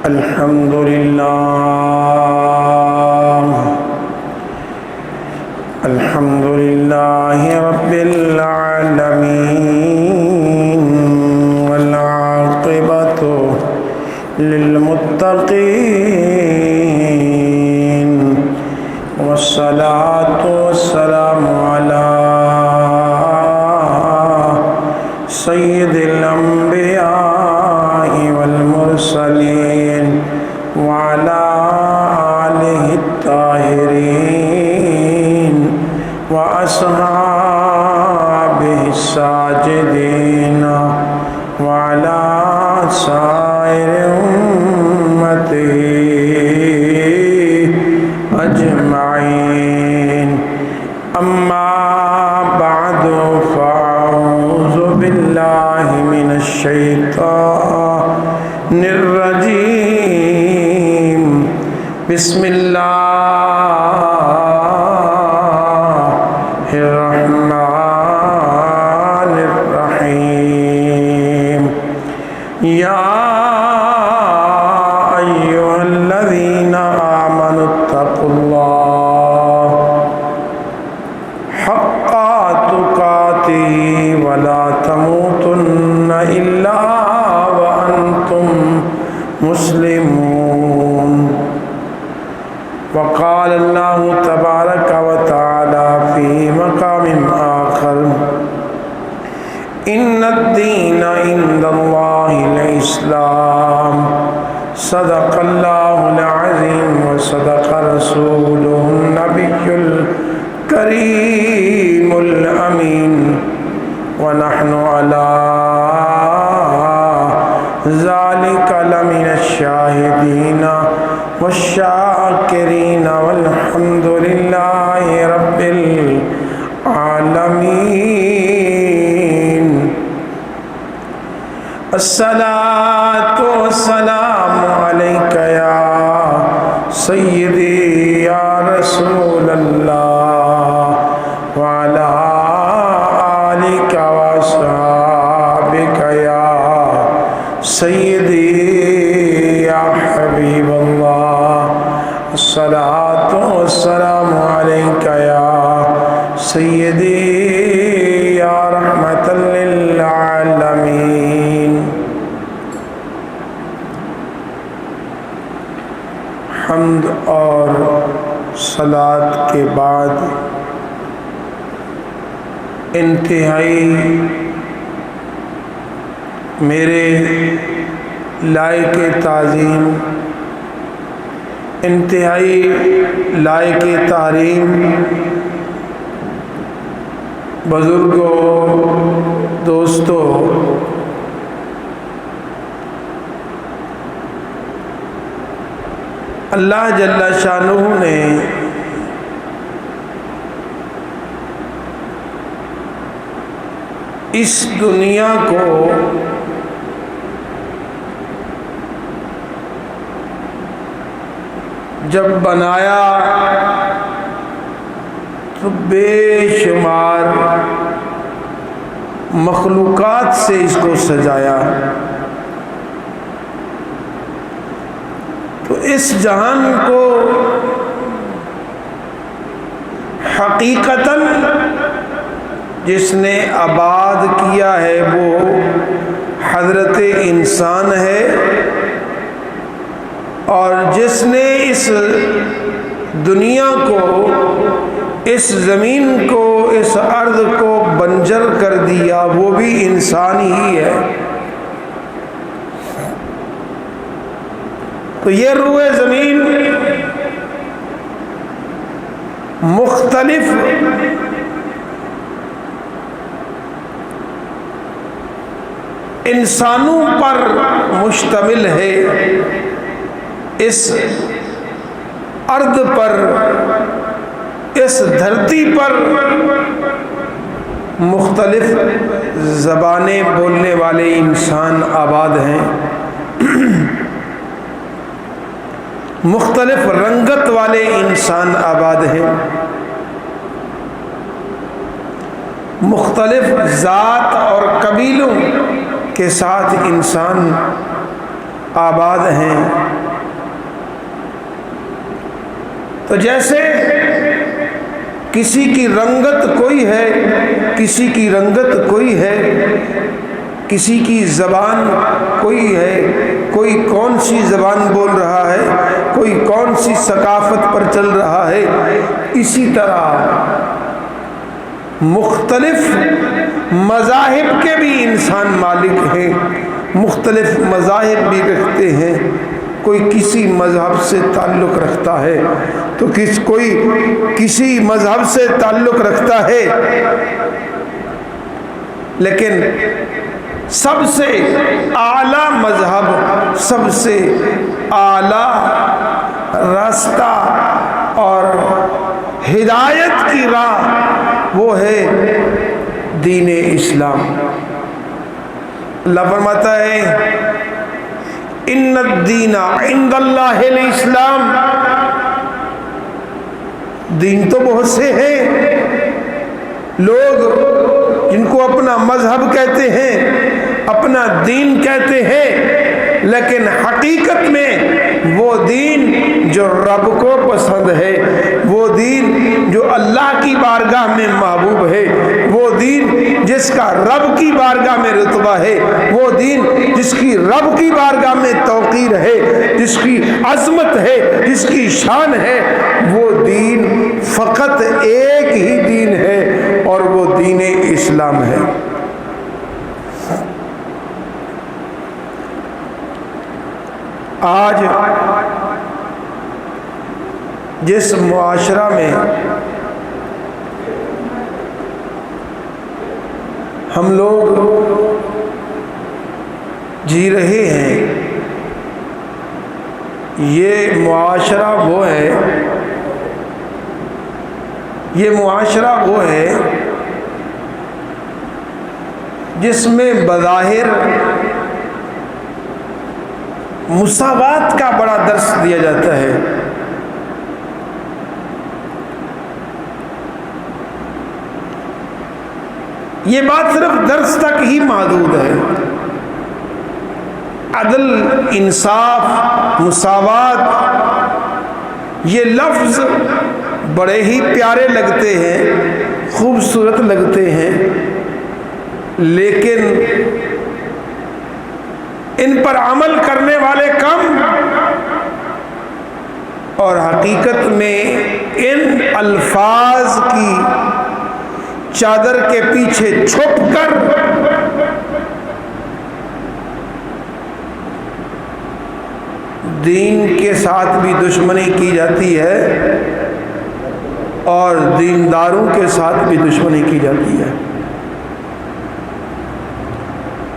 الحمد لله رب العالمين والعاقبة للمتقين والصلاة والسلام على سيد الأنبياء والمرسلين وعلى آله الطاهرين وأصحابه الساجدين وعلى سائر أمته أجمعين. أما بعد فأعوذ بالله من الشيطان الرجيم. بسم الله الرحمن الرحيم. يا أيها الذين آمنوا اتقوا الله حق تقاته ولا تموتن إلا وأنتم مسلمون. وقال الله تبارك وتعالى في مقام آخر: إن الدين عند الله الإسلام. صدق الله العظيم وصدق رسوله النبي الكريم الأمين. ونحن على ذلك لمن الشاهدين والشاكرين والحمد لله رب العالمين. الصلاة والسلام عليك يا سيدي يا رسول الله وعلى آلك وأصحابك يا سيدي يا حبيب الله. الصلاة والسلام عليك يا سيدي يا رحمة للعالمين. حمد اور صلاۃ کے بعد انتہائی میرے لائق تعظیم، انتہائی لائق تعظیم بزرگوں، دوستوں، اللہ جل شانہ نے اس دنیا کو جب بنایا تو بے شمار مخلوقات سے اس کو سجایا. تو اس جہان کو حقیقتاً جس نے آباد کیا ہے وہ حضرت انسان ہے، اور جس نے اس دنیا کو، اس زمین کو، اس ارض کو بنجر کر دیا وہ بھی انسان ہی ہے. تو یہ روئے زمین مختلف انسانوں پر مشتمل ہے. اس ارض پر، اس دھرتی پر مختلف زبانیں بولنے والے انسان آباد ہیں، مختلف رنگت والے انسان آباد ہیں، مختلف ذات اور قبیلوں کے ساتھ انسان آباد ہیں۔ تو جیسے کسی کی رنگت کوئی ہے، کسی کی رنگت کوئی ہے، کسی کی زبان کوئی ہے، کوئی کون سی زبان بول رہا ہے، کوئی کون سی ثقافت پر چل رہا ہے، اسی طرح مختلف مذاہب کے بھی انسان مالک ہیں، مختلف مذاہب بھی رکھتے ہیں۔ کوئی کسی مذہب سے تعلق رکھتا ہے تو کوئی کسی مذہب سے تعلق رکھتا ہے، لیکن سب سے اعلیٰ مذہب، سب سے اعلیٰ راستہ اور ہدایت کی راہ وہ ہے دین اسلام۔ اللہ فرماتا ہے ان الدین عند اللہ الاسلام، دین تو بہت سے ہیں، لوگ جن کو اپنا مذہب کہتے ہیں، اپنا دین کہتے ہیں، لیکن حقیقت میں وہ دین جو رب کو پسند ہے، وہ دین جو اللہ کی بارگاہ میں محبوب ہے، وہ دین جس کا رب کی بارگاہ میں رتبہ ہے، وہ دین جس کی رب کی بارگاہ میں توقیر ہے، جس کی عظمت ہے، جس کی شان ہے، وہ دین فقط ایک ہی دین ہے اور وہ دین اسلام ہے۔ آج جس معاشرہ میں ہم لوگ جی رہے ہیں، یہ معاشرہ وہ ہے، یہ معاشرہ وہ ہے جس میں بظاہر مساوات کا بڑا درس دیا جاتا ہے، یہ بات صرف درس تک ہی محدود ہے۔ عدل، انصاف، مساوات، یہ لفظ بڑے ہی پیارے لگتے ہیں، خوبصورت لگتے ہیں، لیکن ان پر عمل کرنے والے کم، اور حقیقت میں ان الفاظ کی چادر کے پیچھے چھپ کر دین کے ساتھ بھی دشمنی کی جاتی ہے اور دینداروں کے ساتھ بھی دشمنی کی جاتی ہے۔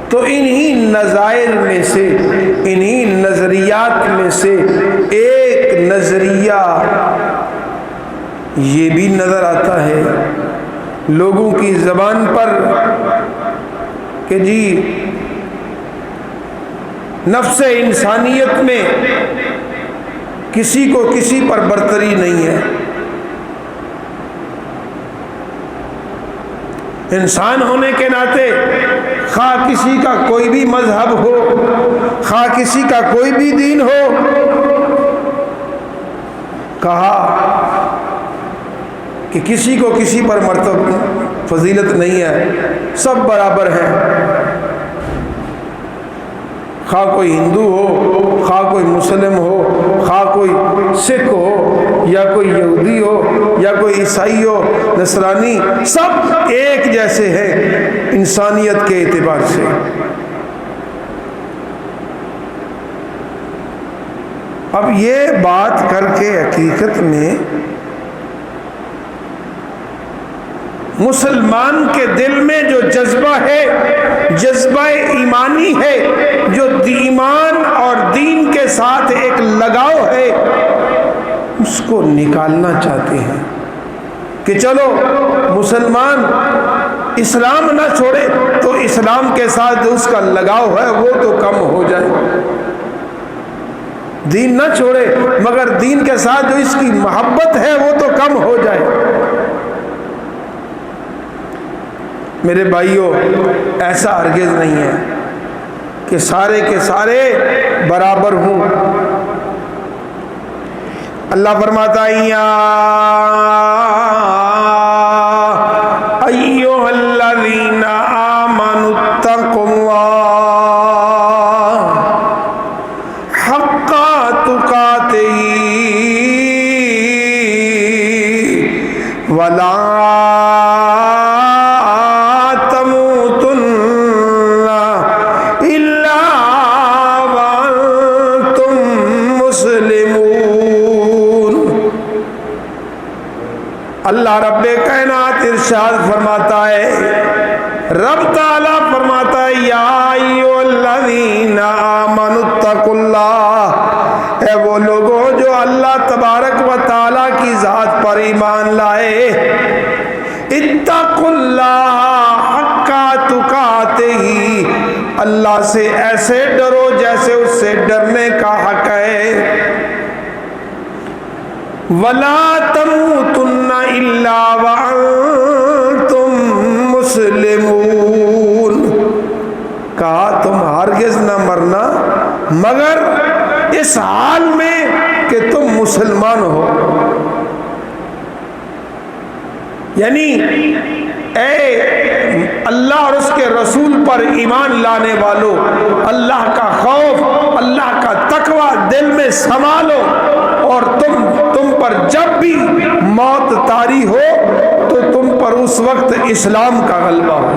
تو انہی نظائر میں سے، انہی نظریات میں سے ایک نظریہ یہ بھی نظر آتا ہے لوگوں کی زبان پر کہ جی نفس انسانیت میں کسی کو کسی پر برتری نہیں ہے، انسان ہونے کے ناطے خواہ کسی کا کوئی بھی مذہب ہو، خواہ کسی کا کوئی بھی دین ہو، کہا کہ کسی کو کسی پر مرتبہ فضیلت نہیں ہے، سب برابر ہیں، خواہ کوئی ہندو ہو، خواہ کوئی مسلم ہو، خواہ کوئی سکھ ہو یا کوئی یہودی ہو یا کوئی عیسائی ہو، نصرانی، سب ایک جیسے ہیں انسانیت کے اعتبار سے۔ اب یہ بات کر کے حقیقت میں مسلمان کے دل میں جو جذبہ ہے، جذبہ ایمانی ہے، جو ایمان اور دین کے ساتھ ایک لگاؤ ہے، اس کو نکالنا چاہتے ہیں کہ چلو مسلمان اسلام نہ چھوڑے تو اسلام کے ساتھ جو اس کا لگاؤ ہے وہ تو کم ہو جائے، دین نہ چھوڑے مگر دین کے ساتھ جو اس کی محبت ہے وہ تو کم ہو جائے۔ میرے بھائیوں، ایسا ہرگز نہیں ہے کہ کہ سارے کے سارے برابر ہوں۔ اللہ فرماتا ہے یا ایھا الذین آمنوا اتقوا اللہ حق تقاتہ ولا تموتن الا وانتم مسلمون۔ اللہ رب کائنات ارشاد فرماتا ہے، رب تعالیٰ فرماتا ہے یا ایھا الذین آمنوا اتقوا اللہ، اے وہ لوگوں جو اللہ تبارک و تعالیٰ کی ذات پر ایمان لائے، اتقوا اللہ حق تقاتہ، اللہ سے ایسے ڈرو جیسے اس سے ڈرنے کا حق ہے، وَلَا تَمُوتُنَّ إِلَّا وَأَنتُم مُّسْلِمُونَ، کہا تم ہرگز نہ مرنا مگر اس حال میں کہ تم مسلمان ہو۔ یعنی اے اللہ اور اس کے رسول پر ایمان لانے والو، اللہ کا خوف، اللہ کا تقوی دل میں سنبھالو، اور تم پر جب بھی موت طاری ہو تو تم پر اس وقت اسلام کا غلبہ ہو،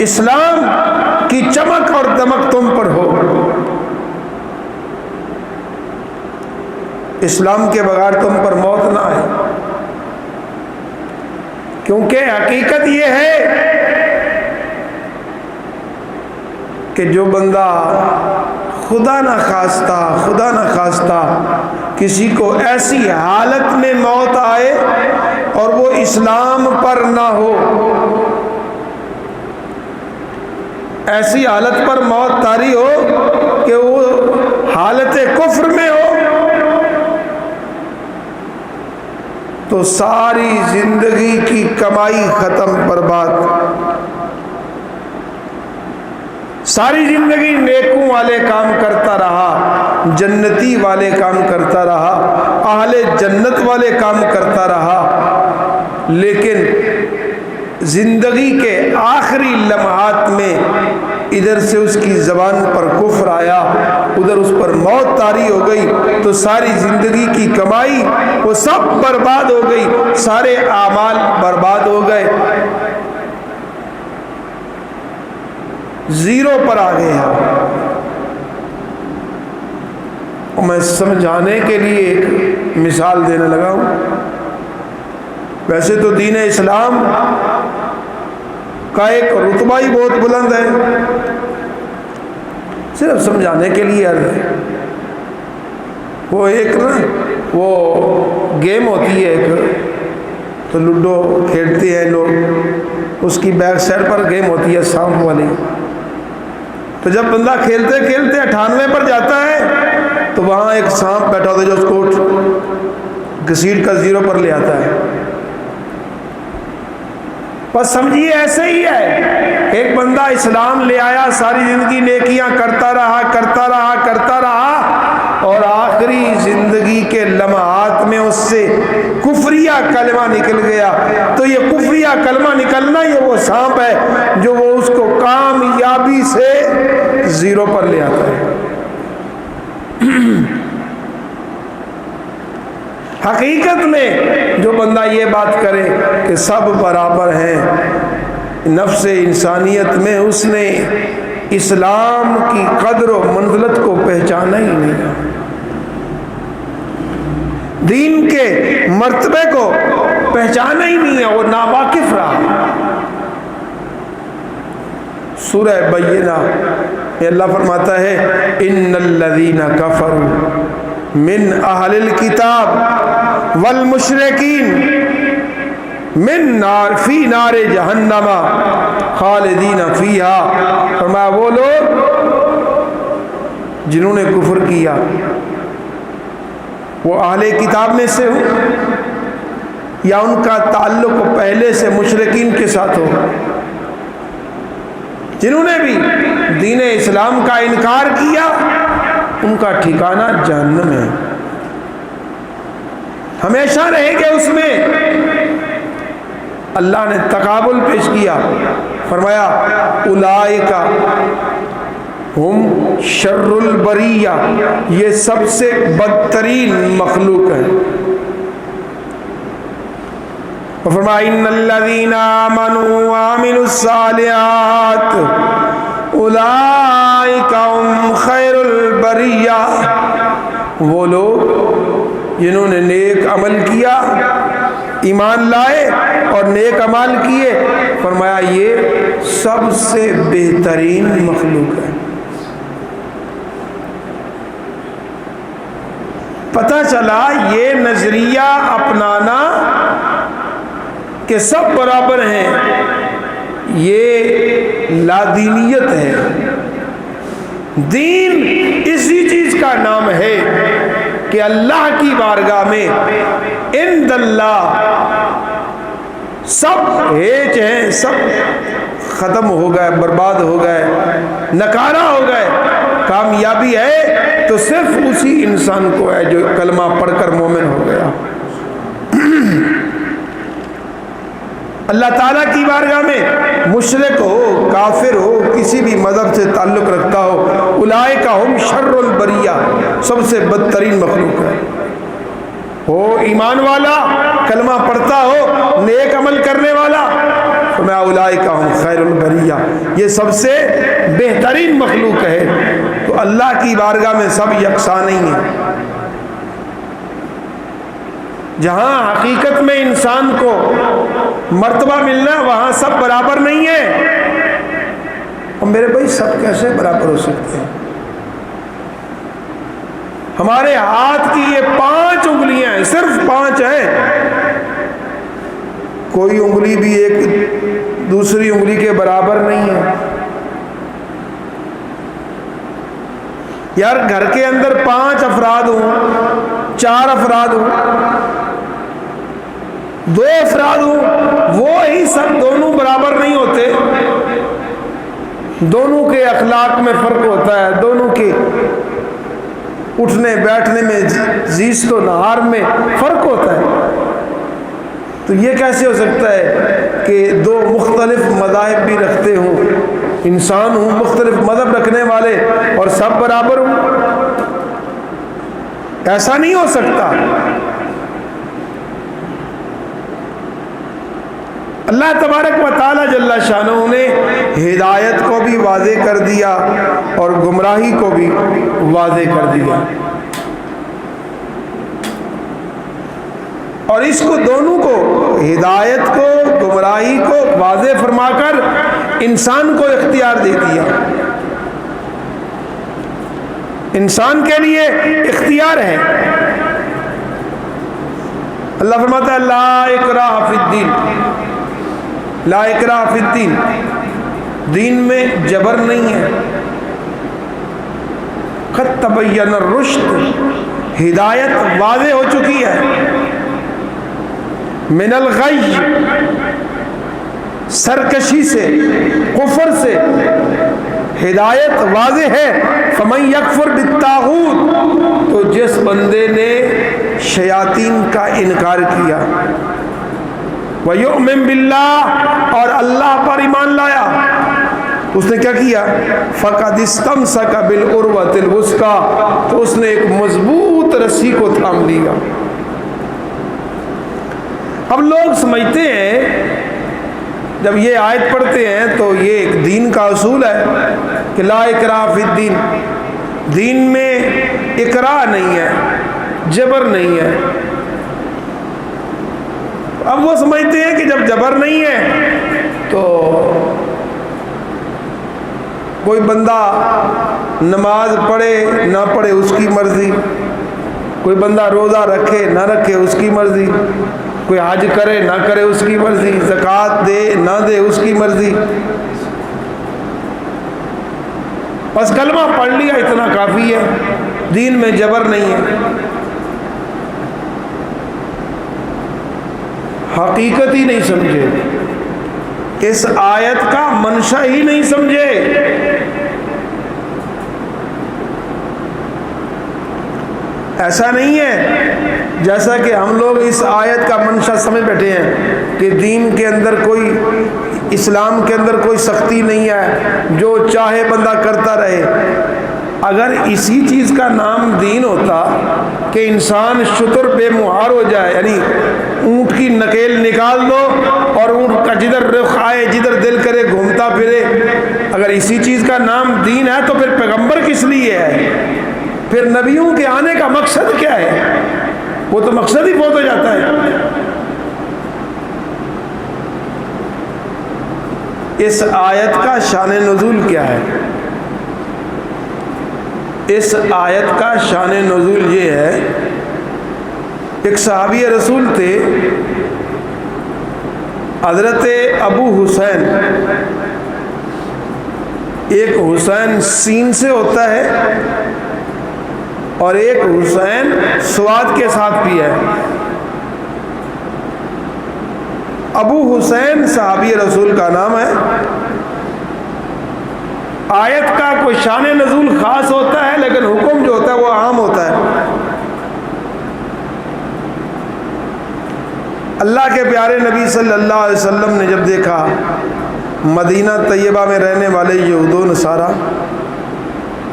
اسلام کی چمک اور دمک تم پر ہو۔ اسلام کے بغیر تم پر موت نہ آئے، کیونکہ حقیقت یہ ہے کہ جو بندہ خدا نہ خواستہ کسی کو ایسی حالت میں موت آئے اور وہ اسلام پر نہ ہو، ایسی حالت پر موت طاری ہو کہ وہ حالت کفر میں ہو، تو ساری زندگی کی کمائی ختم، برباد، ساری زندگی نیکوں والے کام کرتا رہا، جنتی والے کام کرتا رہا، اہل جنت والے کام کرتا رہا، لیکن زندگی کے آخری لمحات میں ادھر سے اس کی زبان پر کفر آیا، ادھر اس پر موت طاری ہو گئی، تو ساری زندگی کی کمائی وہ سب برباد ہو گئی، سارے اعمال برباد ہو گئے، زیرو پر آ گیا۔ میں سمجھانے کے لیے ایک مثال دینے لگا ہوں۔ ویسے تو دین اسلام کا ایک رتبہ ہی بہت بلند ہے، صرف سمجھانے کے لیے عرض ہے۔ وہ ایک نا وہ گیم ہوتی ہے ایک، تو لوڈو کھیلتے ہیں لوگ، اس کی بیک سائڈ پر گیم ہوتی ہے سانپ والی، تو جب بندہ کھیلتے کھیلتے 98 پر جاتا ہے تو وہاں ایک سانپ بیٹھا ہوتا ہے جو اس کو گھسیٹ کر 0 پر لے آتا ہے۔ بس سمجھیے ایسے ہی ہے، ایک بندہ اسلام لے آیا، ساری زندگی نیکیاں کرتا رہا اور آخری زندگی کے لمحات میں اس سے کفریہ کلمہ نکل گیا، تو یہ کفریہ کلمہ نکلنا یہ وہ سانپ ہے جو وہ اس کو کامیابی سے 0 پر لے آتا ہے۔ حقیقت میں جو بندہ یہ بات کرے کہ سب برابر ہیں نفس انسانیت میں، اس نے اسلام کی قدر و منزلت کو پہچانا ہی نہیں، دین کے مرتبے کو پہچانا ہی نہیں ہے، وہ ناواقف رہا۔ سورہ بینہ میں اللہ فرماتا ہے ان الذین کفروا من اہل الکتاب والمشرکین من نار فی نار جہنم خالدین فیہا، فرمایا وہ لوگ جنہوں نے کفر کیا وہ اہل کتاب میں سے ہو یا ان کا تعلق پہلے سے مشرکین کے ساتھ ہو، جنہوں نے بھی دین اسلام کا انکار کیا ان کا ٹھکانہ جہنم ہے، ہمیشہ رہیں گے اس میں۔ اللہ نے تقابل پیش کیا، فرمایا اولئک ہم شر البریہ، یہ سب سے بدترین مخلوق ہے۔ فرمایا ان الذین آمنوا وعملوا الصالحات اولئک ہم خیر البریہ، وہ لوگ جنہوں نے نیک عمل کیا، ایمان لائے اور نیک عمل کیے، فرمایا یہ سب سے بہترین مخلوق ہے۔ پتہ چلا یہ نظریہ اپنانا کہ سب برابر ہیں، یہ لادینیت ہے۔ دین اسی چیز کا نام ہے کہ اللہ کی بارگاہ میں عند اللہ سب ہیچ ہیں، سب ختم ہو گئے، برباد ہو گئے، نکارہ ہو گئے۔ کامیابی ہے تو صرف اسی انسان کو ہے جو کلمہ پڑھ کر مومن ہو گیا۔ اللہ تعالیٰ کی بارگاہ میں مشرک ہو، کافر ہو، کسی بھی مذہب سے تعلق رکھتا ہو، اولئک ہم شر البریہ، سب سے بدترین مخلوق ہے۔ ہو ایمان والا، کلمہ پڑھتا ہو، نیک عمل کرنے والا، فرمایا اولئک ہم خیر البریہ، یہ سب سے بہترین مخلوق ہے۔ تو اللہ کی بارگاہ میں سب یکساں نہیں ہیں۔ جہاں حقیقت میں انسان کو مرتبہ ملنا وہاں سب برابر نہیں ہے۔ اور میرے بھائی سب کیسے برابر ہو سکتے ہیں؟ ہمارے ہاتھ کی یہ 5 انگلیاں ہیں، صرف 5 ہیں، کوئی انگلی بھی ایک دوسری انگلی کے برابر نہیں ہے۔ یار گھر کے اندر 5 افراد ہوں، 4 افراد ہوں، 2 افراد ہوں، وہ ہی سب دونوں برابر نہیں ہوتے۔ دونوں کے اخلاق میں فرق ہوتا ہے، دونوں کے اٹھنے بیٹھنے میں، زیست و نہار میں فرق ہوتا ہے۔ تو یہ کیسے ہو سکتا ہے کہ 2 مختلف مذاہب بھی رکھتے ہوں، انسان ہوں مختلف مذہب رکھنے والے اور سب برابر ہوں؟ ایسا نہیں ہو سکتا۔ اللہ تبارک و تعالی جل شانہ نے ہدایت کو بھی واضح کر دیا اور گمراہی کو بھی واضح کر دیا، اور اس کو دونوں کو، ہدایت کو گمراہی کو واضح فرما کر انسان کو اختیار دے دیا۔ انسان کے لیے اختیار ہے۔ اللہ فرماتا ہے لا اکراہ فی الدین، لا اکراہ فی الدین، دین میں جبر نہیں ہے۔ قد تبین الرشد، ہدایت واضح ہو چکی ہے۔ من الغی، سرکشی سے، کفر سے ہدایت واضح ہے۔ فمن یکفر بالطاغوت، تو جس بندے نے شیاطین کا انکار کیا، وَيُؤْمِن بِاللَّهِ، اور اللہ پر ایمان لایا، اس نے کیا کیا؟ فَقَدِ اسْتَمْسَكَ بِالْعُرْوَةِ الْوُثْقَىٰ، تو اس نے ایک مضبوط رسی کو تھام لیا۔ اب لوگ سمجھتے ہیں جب یہ آیت پڑھتے ہیں تو یہ ایک دین کا اصول ہے کہ لا اکراہ فی الدین، دین میں اکراہ نہیں ہے، جبر نہیں ہے۔ اب وہ سمجھتے ہیں کہ جب جبر نہیں ہے تو کوئی بندہ نماز پڑھے نہ پڑھے اس کی مرضی، کوئی بندہ روزہ رکھے نہ رکھے اس کی مرضی، کوئی حج کرے نہ کرے اس کی مرضی، زکوٰۃ دے نہ دے اس کی مرضی، بس کلمہ پڑھ لیا اتنا کافی ہے، دین میں جبر نہیں ہے۔ حقیقت ہی نہیں سمجھے۔ اس آیت کا منشا ہی نہیں سمجھے. ایسا نہیں ہے جیسا کہ ہم لوگ اس آیت کا منشا سمجھ بیٹھے ہیں کہ دین کے اندر کوئی، اسلام کے اندر کوئی سختی نہیں ہے، جو چاہے بندہ کرتا رہے. اگر اسی چیز کا نام دین ہوتا کہ انسان شتر بے مہار ہو جائے، یعنی اونٹ کی نکیل نکال دو اور اونٹ کا جدھر رخ آئے جدھر دل کرے گھومتا پھرے، اگر اسی چیز کا نام دین ہے تو پھر پیغمبر کس لیے ہے؟ پھر نبیوں کے آنے کا مقصد کیا ہے؟ وہ تو مقصد ہی بہت ہو جاتا ہے. اس آیت کا شان نزول کیا ہے؟ اس آیت کا شان نزول یہ ہے، ایک صحابی رسول تھے حضرت ابو حسین. ایک حسین سین سے ہوتا ہے اور ایک حسین سواد کے ساتھ بھی ہے. ابو حسین صحابی رسول کا نام ہے. آیت کا کوئی شان نزول خاص ہوتا ہے لیکن حکم جو ہوتا ہے وہ عام ہوتا ہے. اللہ کے پیارے نبی صلی اللہ علیہ وسلم نے جب دیکھا مدینہ طیبہ میں رہنے والے یہود و نصارہ،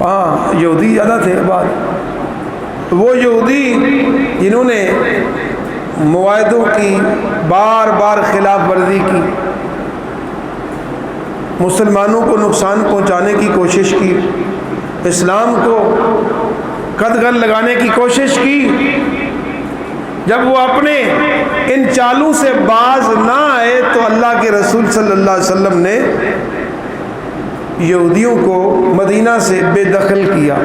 یہودی زیادہ تھے بعد، وہ یہودی جنہوں نے معاہدوں کی بار بار خلاف ورزی کی، مسلمانوں کو نقصان پہنچانے کی کوشش کی، اسلام کو قدغن لگانے کی کوشش کی، جب وہ اپنے ان چالوں سے باز نہ آئے تو اللہ کے رسول صلی اللہ علیہ وسلم نے یہودیوں کو مدینہ سے بے دخل کیا،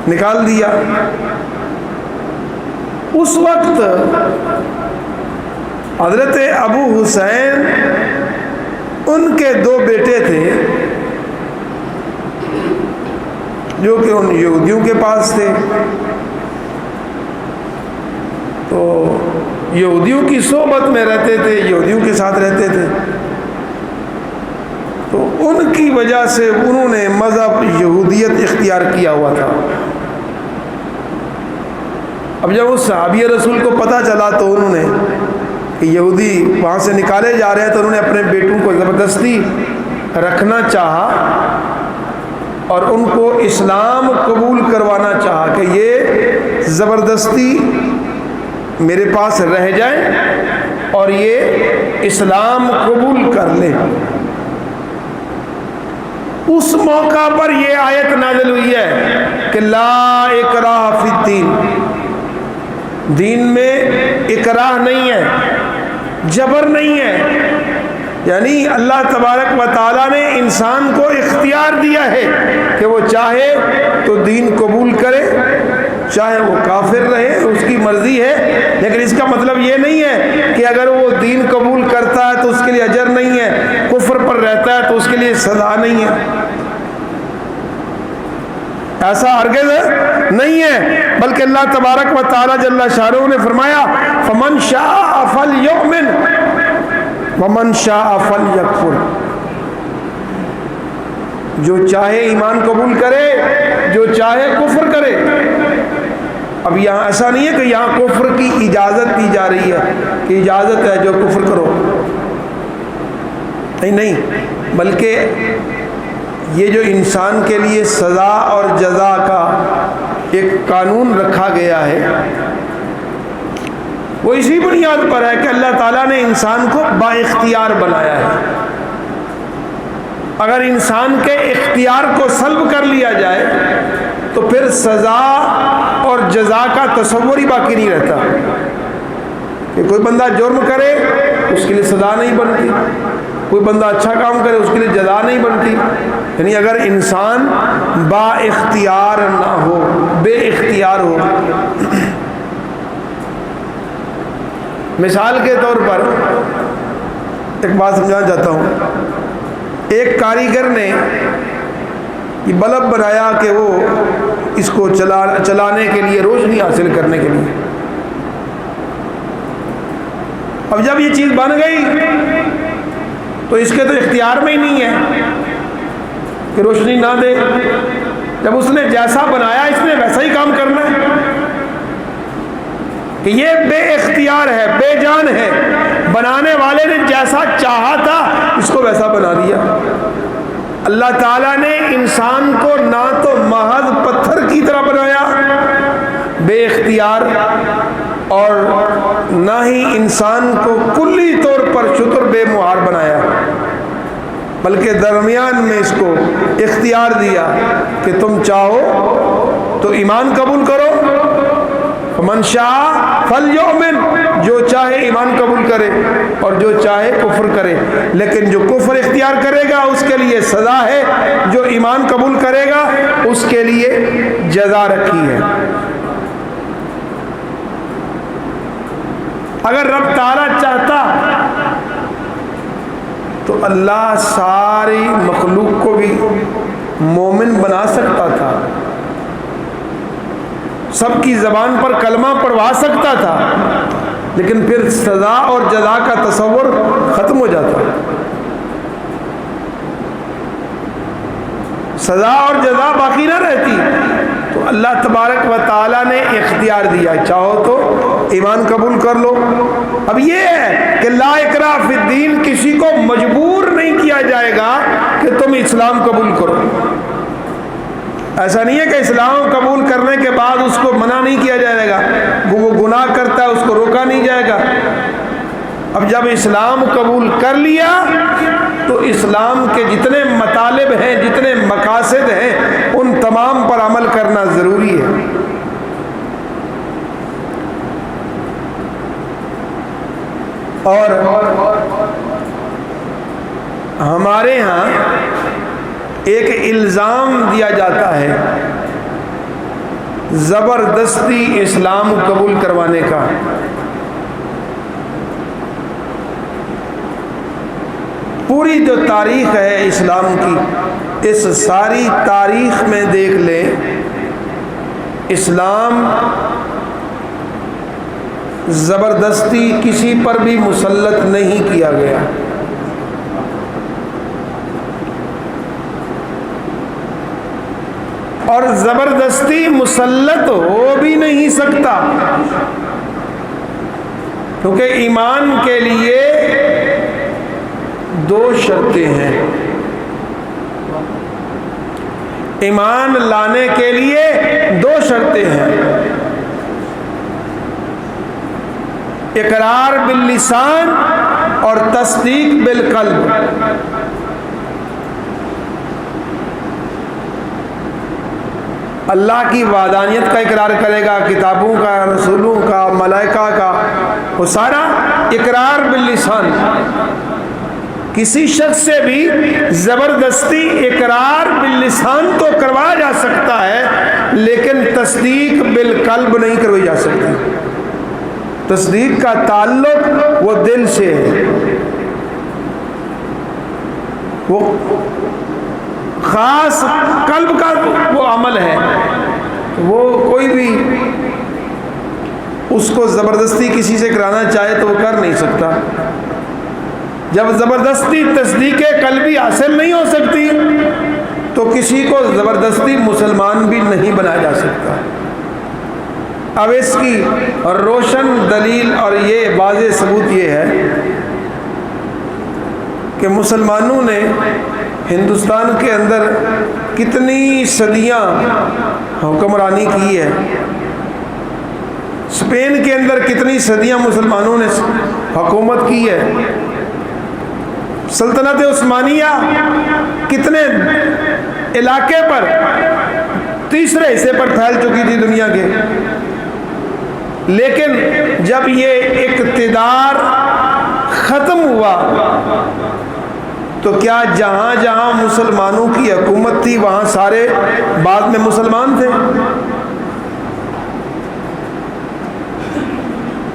نکال دیا. اس وقت حضرت ابو حسین، ان کے 2 بیٹے تھے جو کہ ان یہودیوں کے پاس تھے، تو یہودیوں کی صحبت میں رہتے تھے، یہودیوں کے ساتھ رہتے تھے، تو ان کی وجہ سے انہوں نے مذہب یہودیت اختیار کیا ہوا تھا. اب جب اس صحابی رسول کو پتہ چلا تو انہوں نے کہ یہودی وہاں سے نکالے جا رہے ہیں، تو انہوں نے اپنے بیٹوں کو زبردستی رکھنا چاہا اور ان کو اسلام قبول کروانا چاہا کہ یہ زبردستی میرے پاس رہ جائیں اور یہ اسلام قبول کر لیں. اس موقع پر یہ آیت نازل ہوئی ہے کہ لا اکراہ فی الدین، دین میں اکراہ نہیں ہے، جبر نہیں ہے. یعنی اللہ تبارک و تعالیٰ نے انسان کو اختیار دیا ہے کہ وہ چاہے تو دین قبول کرے، چاہے وہ کافر رہے، اس کی مرضی ہے. لیکن اس کا مطلب یہ نہیں ہے کہ اگر وہ دین قبول کرتا ہے تو اس کے لیے اجر نہیں ہے، کفر پر رہتا ہے تو اس کے لیے سزا نہیں ہے. ایسا ہرگز نہیں ہے، بلکہ اللہ تبارک و تعالی جل شانہ نے فرمایا فمن شاء فلیؤمن ومن شاء فلیکفر، جو چاہے ایمان قبول کرے، جو چاہے کفر کرے. اب یہاں ایسا نہیں ہے کہ یہاں کفر کی اجازت دی جا رہی ہے کہ اجازت ہے جو کفر کرو، نہیں، بلکہ یہ جو انسان کے لیے سزا اور جزا کا ایک قانون رکھا گیا ہے وہ اسی بنیاد پر ہے کہ اللہ تعالیٰ نے انسان کو با اختیار بنایا ہے. اگر انسان کے اختیار کو سلب کر لیا جائے تو پھر سزا اور جزا کا تصور ہی باقی نہیں رہتا. کہ کوئی بندہ جرم کرے اس کے لیے سزا نہیں بنتی، کوئی بندہ اچھا کام کرے اس کے لیے جزا نہیں بنتی. یعنی اگر انسان با اختیار نہ ہو، بے اختیار ہو. مثال کے طور پر ایک بات سمجھانا چاہتا ہوں. ایک کاریگر نے یہ بلب بنایا کہ وہ اس کو چلانے کے لیے، روشنی حاصل کرنے کے لیے. اب جب یہ چیز بن گئی تو اس کے تو اختیار میں ہی نہیں ہے کہ روشنی نہ دے. جب اس نے جیسا بنایا اس نے ویسا ہی کام کرنا ہے. کہ یہ بے اختیار ہے, بے جان ہے. بنانے والے نے جیسا چاہا تھا اس کو ویسا بنا دیا. اللہ تعالیٰ نے انسان کو نہ تو محض پتھر کی طرح بنایا بے اختیار, اور نہ ہی انسان کو کلی طور پر شتر بے مہار بنایا, بلکہ درمیان میں اس کو اختیار دیا کہ تم چاہو تو ایمان قبول کرو, من شاء فلیؤمن, جو چاہے ایمان قبول کرے اور جو چاہے کفر کرے. لیکن جو کفر اختیار کرے گا اس کے لیے سزا ہے, جو ایمان قبول کرے گا اس کے لیے جزا رکھی ہے. اگر رب تعالیٰ چاہتا تو اللہ ساری مخلوق کو بھی مومن بنا سکتا تھا, سب کی زبان پر کلمہ پڑھوا سکتا تھا, لیکن پھر سزا اور جزا کا تصور ختم ہو جاتا. سزا اور جزا باقی نہ رہتی. تو اللہ تبارک و تعالیٰ نے اختیار دیا, چاہو تو ایمان قبول کر لو. اب یہ ہے کہ لا اکراہ فی الدین, کسی کو مجبور نہیں کیا جائے گا کہ تم اسلام قبول کرو. ایسا نہیں ہے کہ اسلام قبول کرنے کے بعد اس کو منع نہیں کیا جائے گا, وہ گناہ کرتا ہے اس کو روکا نہیں جائے گا. اب جب اسلام قبول کر لیا تو اسلام کے جتنے مطالب ہیں, جتنے مقاصد ہیں, ان تمام پر عمل کرنا ضروری ہے. اور ہمارے ہاں ایک الزام دیا جاتا ہے زبردستی اسلام قبول کروانے کا. پوری جو تاریخ ہے اسلام کی, اس ساری تاریخ میں دیکھ لیں, اسلام زبردستی کسی پر بھی مسلط نہیں کیا گیا. اور زبردستی مسلط ہو بھی نہیں سکتا, کیونکہ ایمان کے لیے دو شرطیں ہیں. ایمان لانے کے لیے دو شرطیں ہیں, اقرار باللسان اور تصدیق بالقلب. اللہ کی وحدانیت کا اقرار کرے گا, کتابوں کا, رسولوں کا, ملائکہ کا, وہ سارا اقرار باللسان. کسی شخص سے بھی زبردستی اقرار باللسان تو کروایا جا سکتا ہے, لیکن تصدیق بالقلب نہیں کروائی جا سکتی. تصدیق کا تعلق وہ دل سے ہے, وہ خاص قلب کا وہ عمل ہے. وہ کوئی بھی اس کو زبردستی کسی سے کرانا چاہے تو وہ کر نہیں سکتا. جب زبردستی تصدیق قلبی حاصل نہیں ہو سکتی تو کسی کو زبردستی مسلمان بھی نہیں بنایا جا سکتا. اب اس کی روشن دلیل اور یہ واضح ثبوت یہ ہے کہ مسلمانوں نے ہندوستان کے اندر کتنی صدیاں حکمرانی کی ہے. اسپین کے اندر کتنی صدیاں مسلمانوں نے حکومت کی ہے. سلطنت عثمانیہ کتنے علاقے پر, تیسرے حصے پر پھیل چکی تھی دنیا کے. لیکن جب یہ اقتدار ختم ہوا تو کیا جہاں جہاں مسلمانوں کی حکومت تھی وہاں سارے بعد میں مسلمان تھے؟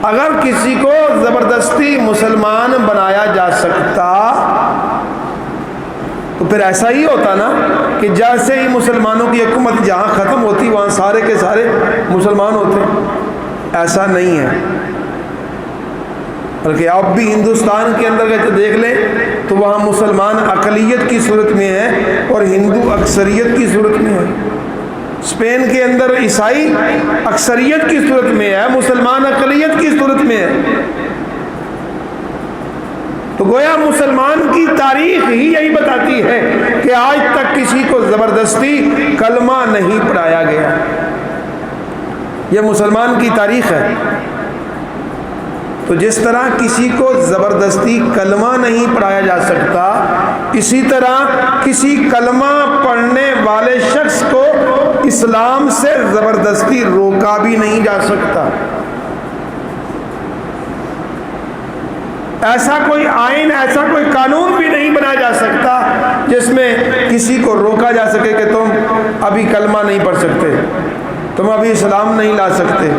اگر کسی کو زبردستی مسلمان بنایا جا سکتا تو پھر ایسا ہی ہوتا نا کہ جیسے ہی مسلمانوں کی حکومت جہاں ختم ہوتی وہاں سارے کے سارے مسلمان ہوتے. ایسا نہیں ہے, بلکہ اب بھی ہندوستان کے اندر دیکھ لیں تو وہاں مسلمان اقلیت کی صورت میں ہے اور ہندو اکثریت کی صورت میں ہے۔ اسپین کے اندر عیسائی اکثریت کی صورت میں ہے، مسلمان اقلیت کی صورت میں ہے۔ تو گویا مسلمان کی تاریخ ہی یہی بتاتی ہے کہ آج تک کسی کو زبردستی کلمہ نہیں پڑھایا گیا۔ یہ مسلمان کی تاریخ ہے۔ تو جس طرح کسی کو زبردستی کلمہ نہیں پڑھایا جا سکتا، اسی طرح کسی کلمہ پڑھنے والے شخص کو اسلام سے زبردستی روکا بھی نہیں جا سکتا۔ ایسا کوئی آئین، ایسا کوئی قانون بھی نہیں بنایا جا سکتا جس میں کسی کو روکا جا سکے کہ تم ابھی کلمہ نہیں پڑھ سکتے، تم ابھی اسلام نہیں لا سکتے۔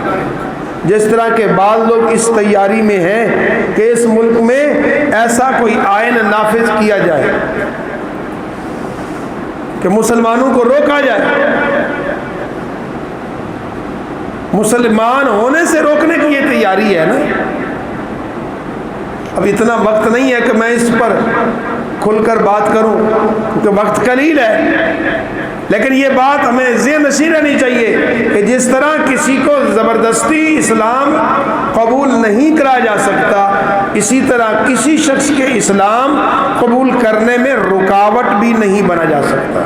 جس طرح کے بعض لوگ اس تیاری میں ہیں کہ اس ملک میں ایسا کوئی آئین نافذ کیا جائے کہ مسلمانوں کو روکا جائے، مسلمان ہونے سے روکنے کی یہ تیاری ہے نا۔ اب اتنا وقت نہیں ہے کہ میں اس پر کھل کر بات کروں کیونکہ وقت قلیل ہے، لیکن یہ بات ہمیں ذہن نشین رہنی چاہیے کہ جس طرح کسی کو زبردستی اسلام قبول نہیں کرایا جا سکتا، اسی طرح کسی شخص کے اسلام قبول کرنے میں رکاوٹ بھی نہیں بنا جا سکتا۔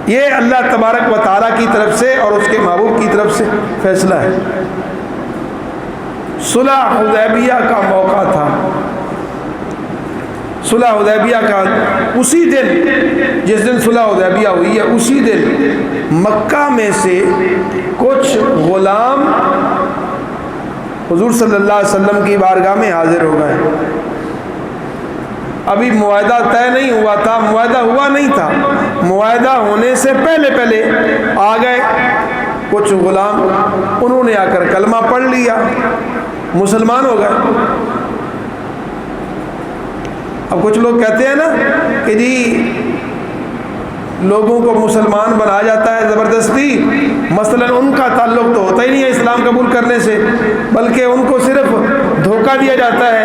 یہ اللہ تبارک و تعالیٰ کی طرف سے اور اس کے محبوب کی طرف سے فیصلہ ہے۔ صلح حدیبیہ کا موقع تھا۔ صلح حدیبیہ کا اسی دن، جس دن صلح حدیبیہ ہوئی ہے، اسی دن مکہ میں سے کچھ غلام حضور صلی اللہ علیہ وسلم کی بارگاہ میں حاضر ہو گئے۔ ابھی معاہدہ طے نہیں ہوا تھا، معاہدہ ہوا نہیں تھا، معاہدہ ہونے سے پہلے آ گئے کچھ غلام، انہوں نے آ کر کلمہ پڑھ لیا، مسلمان ہو گئے۔ اب کچھ لوگ کہتے ہیں نا کہ جی لوگوں کو مسلمان بنایا جاتا ہے زبردستی، مثلا ان کا تعلق تو ہوتا ہی نہیں ہے اسلام قبول کرنے سے، بلکہ ان کو صرف دھوکہ دیا جاتا ہے۔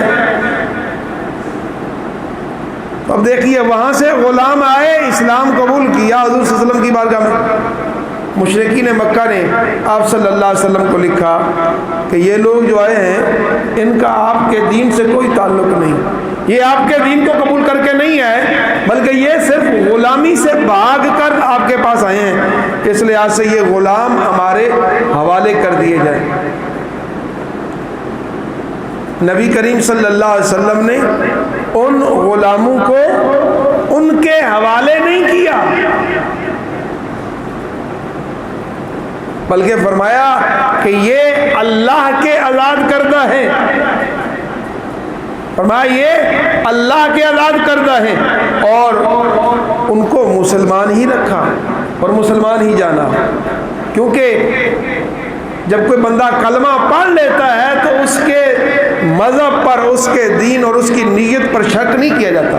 اب دیکھیے وہاں سے غلام آئے، اسلام قبول کیا حضور صلی اللہ علیہ وسلم کی بارگاہ میں۔ مشرکین مکہ نے آپ صلی اللہ علیہ وسلم کو لکھا کہ یہ لوگ جو آئے ہیں ان کا آپ کے دین سے کوئی تعلق نہیں، یہ آپ کے دین کو قبول کر کے نہیں آئے، بلکہ یہ صرف غلامی سے بھاگ کر آپ کے پاس آئے ہیں، اس لحاظ سے یہ غلام ہمارے حوالے کر دیے جائیں۔ نبی کریم صلی اللہ علیہ وسلم نے ان غلاموں کو ان کے حوالے نہیں کیا، بلکہ فرمایا کہ یہ اللہ کے آزاد کردہ ہیں، فرمایا یہ اللہ کے آزاد کردہ ہیں، اور ان کو مسلمان ہی رکھا اور مسلمان ہی جانا، کیونکہ جب کوئی بندہ کلمہ پڑھ لیتا ہے تو اس کے مذہب پر، اس کے دین اور اس کی نیت پر شک نہیں کیا جاتا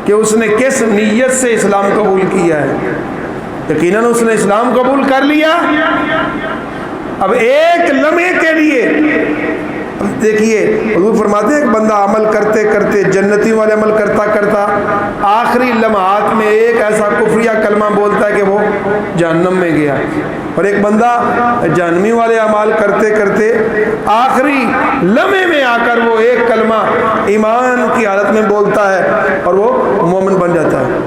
کہ اس نے کس نیت سے اسلام قبول کیا ہے۔ یقیناً اس نے اسلام قبول کر لیا۔ اب ایک لمحے کے لیے دیکھیے حضور فرماتے ہیں کہ بندہ عمل کرتے کرتے، جنتی والے عمل کرتا کرتا آخری لمحات میں ایک ایسا کفریہ کلمہ بولتا ہے کہ وہ جہنم میں گیا، اور ایک بندہ جہنمی والے اعمال کرتے کرتے آخری لمحے میں آ کر وہ ایک کلمہ ایمان کی حالت میں بولتا ہے اور وہ مومن بن جاتا ہے۔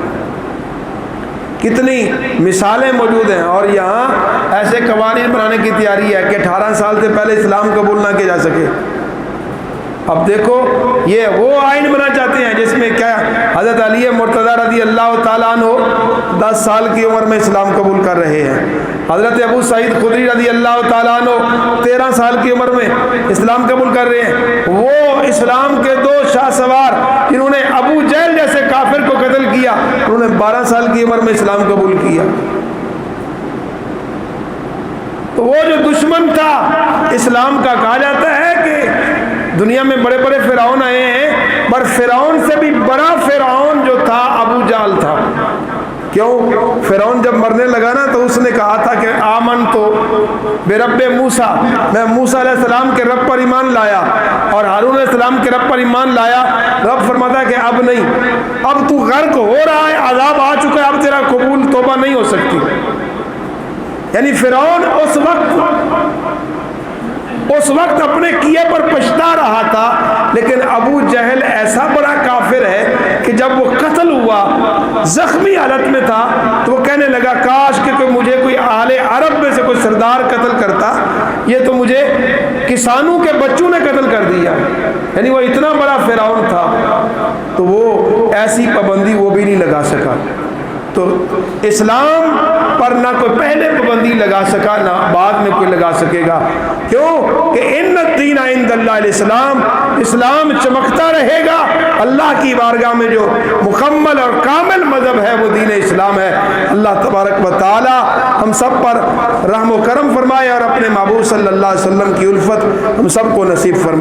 کتنی مثالیں موجود ہیں، اور یہاں ایسے قوانین بنانے کی تیاری ہے کہ 18 سال سے پہلے اسلام قبول نہ کیا جا سکے۔ اب دیکھو یہ وہ آئین بنا چاہتے ہیں جس میں کیا حضرت علی مرتضیٰ رضی اللہ تعالیٰ عنہ 10 سال کی عمر میں اسلام قبول کر رہے ہیں، حضرت ابو سعید خدری رضی اللہ تعالیٰ عنہ 13 سال کی عمر میں اسلام قبول کر رہے ہیں۔ وہ اسلام کے 2 شاہ سوار جنہوں نے ابو جہل جیسے کافر کو قتل کیا، انہوں نے 12 سال کی عمر میں اسلام قبول کیا۔ تو وہ جو دشمن تھا اسلام کا، کہا جاتا ہے کہ دنیا میں بڑے بڑے فرعون آئے ہیں، پر فرعون سے بھی بڑا فرعون جو تھا ابو جہل تھا۔ کیوں؟ فرعون جب مرنے لگا نا تو اس نے کہا تھا کہ آمن تو برب موسیٰ، میں موسیٰ علیہ السلام کے رب پر ایمان لایا اور ہارون علیہ السلام کے رب پر ایمان لایا۔ رب فرماتا ہے کہ اب نہیں، اب تو غرق ہو رہا ہے، عذاب آ چکا ہے، اب تیرا قبول توبہ نہیں ہو سکتی۔ یعنی فرعون اس وقت اپنے کیے پر پچھتا رہا تھا، لیکن ابو جہل ایسا بڑا کافر ہے کہ جب وہ قتل ہوا زخمی حالت میں تھا تو وہ کہنے لگا کاش کہ مجھے کوئی اہل عرب میں سے کوئی سردار قتل کرتا، یہ تو مجھے کسانوں کے بچوں نے قتل کر دیا۔ یعنی وہ اتنا بڑا فرعون تھا، تو وہ ایسی پابندی وہ بھی نہیں لگا سکا۔ تو اسلام پر نہ کوئی پہلے پابندی لگا سکا نہ بعد میں کوئی لگا سکے گا۔ کیوں کہ ان الدین عند اللہ الاسلام، اسلام چمکتا رہے گا۔ اللہ کی بارگاہ میں جو مکمل اور کامل مذہب ہے وہ دین اسلام ہے۔ اللہ تبارک و تعالی ہم سب پر رحم و کرم فرمائے اور اپنے محبوب صلی اللہ علیہ وسلم کی الفت ہم سب کو نصیب فرمائے۔